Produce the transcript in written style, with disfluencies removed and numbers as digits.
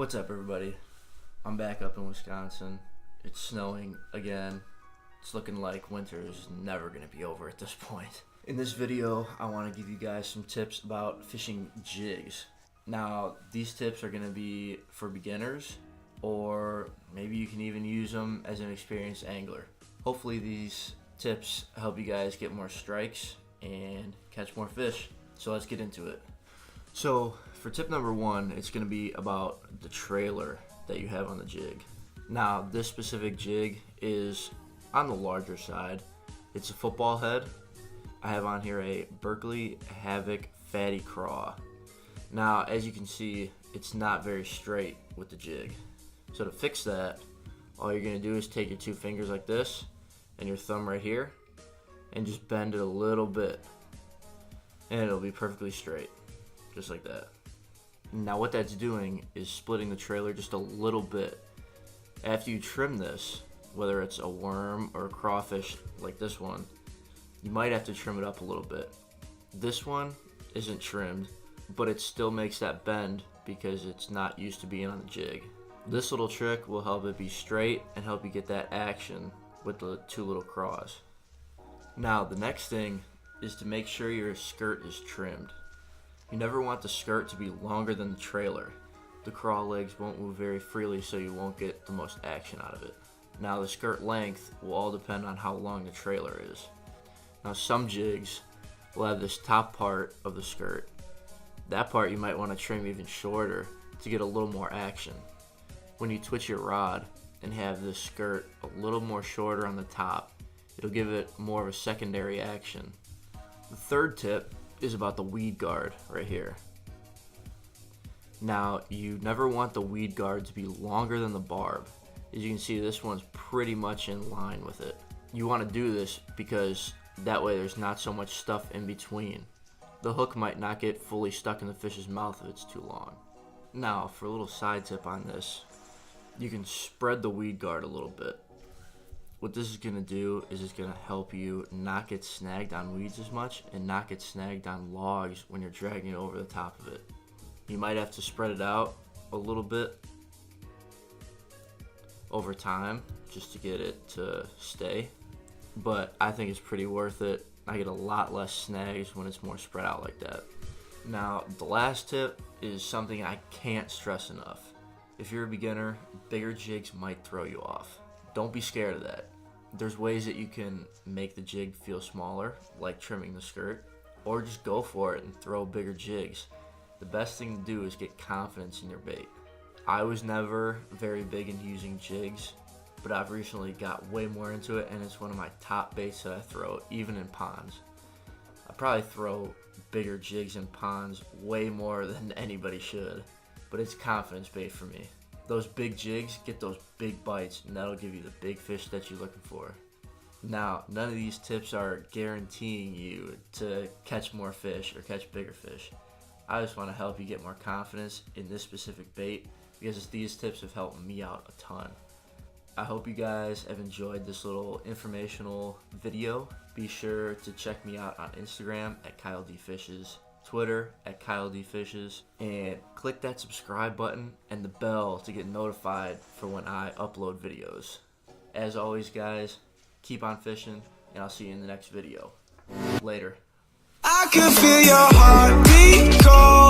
What's up, everybody? I'm back up in Wisconsin. It's snowing again. It's looking like winter is never going to be over at this point. In this video, I want to give you guys some tips about fishing jigs. Now, these tips are going to be for beginners, or maybe you can even use them as an experienced angler. Hopefully these tips help you guys get more strikes and catch more fish. So let's get into it. So for tip number one, it's going to be about the trailer that you have on the jig. Now, this specific jig is on the larger side. It's a football head. I have on here a Berkeley Havoc Fatty Craw. Now, as you can see, it's not very straight with the jig. So to fix that, all you're going to do is take your two fingers like this and your thumb right here and just bend it a little bit, and it'll be perfectly straight, just like that. Now what that's doing is splitting the trailer just a little bit. After you trim this, whether it's a worm or a crawfish like this one, you might have to trim it up a little bit. This one isn't trimmed, but it still makes that bend because it's not used to being on the jig. This little trick will help it be straight and help you get that action with the two little craws. Now the next thing is to make sure your skirt is trimmed. You never want the skirt to be longer than the trailer. The craw legs won't move very freely, so you won't get the most action out of it. Now the skirt length will all depend on how long the trailer is. Now some jigs will have this top part of the skirt. That part you might want to trim even shorter to get a little more action. When you twitch your rod and have this skirt a little more shorter on the top, it'll give it more of a secondary action. The third tip is about the weed guard right here. Now, you never want the weed guard to be longer than the barb. As you can see, this one's pretty much in line with it. You want to do this because that way there's not so much stuff in between. The hook might not get fully stuck in the fish's mouth if it's too long. Now, for a little side tip on this, you can spread the weed guard a little bit. What this is going to do is it's going to help you not get snagged on weeds as much and not get snagged on logs when you're dragging it over the top of it. You might have to spread it out a little bit over time just to get it to stay, but I think it's pretty worth it. I get a lot less snags when it's more spread out like that. Now, the last tip is something I can't stress enough. If you're a beginner, bigger jigs might throw you off. Don't be scared of that. There's ways that you can make the jig feel smaller, like trimming the skirt, or just go for it and throw bigger jigs. The best thing to do is get confidence in your bait. I was never very big into using jigs, but I've recently got way more into it, and it's one of my top baits that I throw, even in ponds. I probably throw bigger jigs in ponds way more than anybody should, but it's confidence bait for me. Those big jigs get those big bites, and that'll give you the big fish that you're looking for. Now, none of these tips are guaranteeing you to catch more fish or catch bigger fish. I just want to help you get more confidence in this specific bait because these tips have helped me out a ton. I hope you guys have enjoyed this little informational video. Be sure to check me out on Instagram at Kyle D Fishes, Twitter at Kyle D Fishes, and click that subscribe button and the bell to get notified for when I upload videos. As always, guys, keep on fishing, and I'll see you in the next video. Later. I can feel your heartbeat cold.